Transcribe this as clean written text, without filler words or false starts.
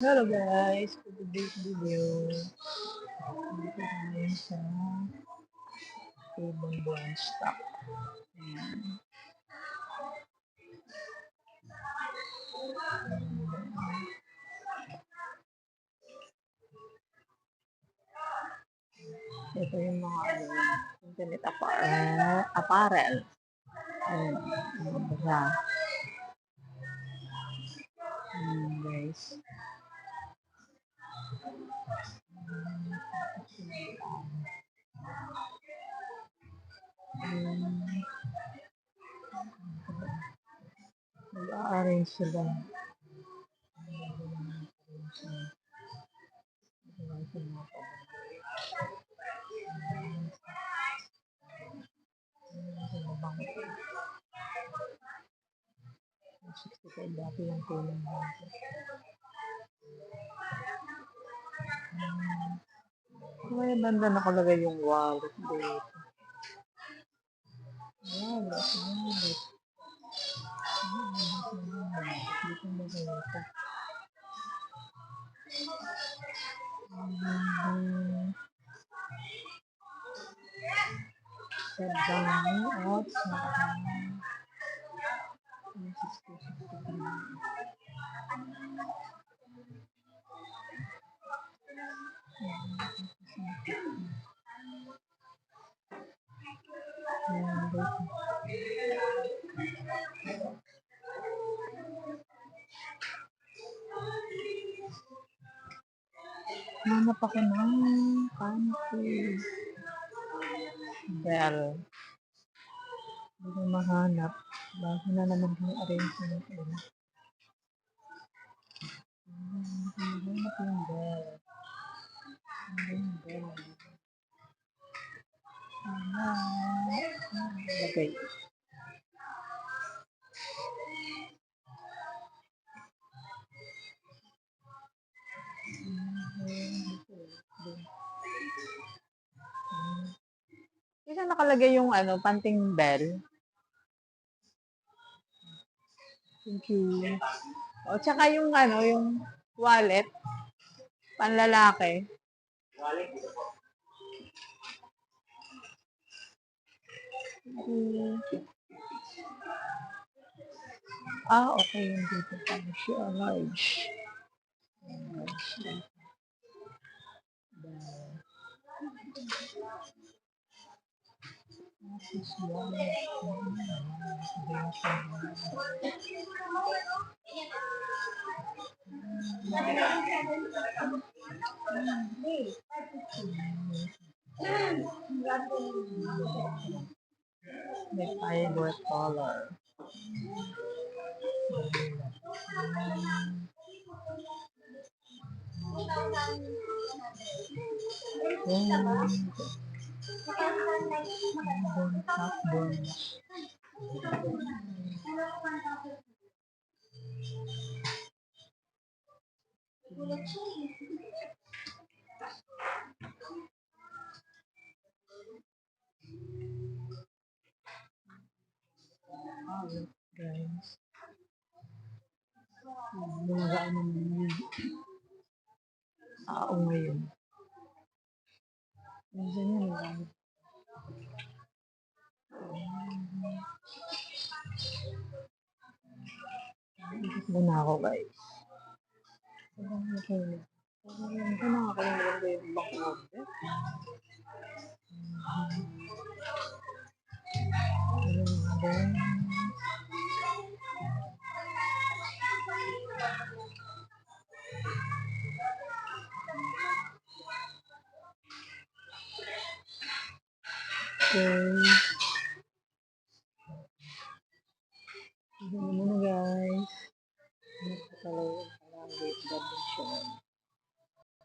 Hello guys, for today's video, dito tayo sa Ibon Bone Stock. Ayan. Ito yung mga internet apparel. Ayan, mga bra. Ayan guys. Nag-a-arrange sila. Dati yung tulong dito. May banda nakalagay yung wallet dito. Wallet. Dito mo dito. Sa dami at sa hanap ako ng panty. Bell. Hindi ko mahanap. Bago na naman yung arrangement ko. Hanap yung bell. Yung bell. Lagay. Isa nakalagay yung panting bell. Thank you. O, tsaka yung yung wallet. Panlalaki. Wallet. Okay. Yung dito pala siya. Large. May fiber color. Guys. Bumagaan naman yung tao ngayon. Nandiyan yan lang. Ikot muna ako guys. Ito nakakalimutan ko yung back order. Okay.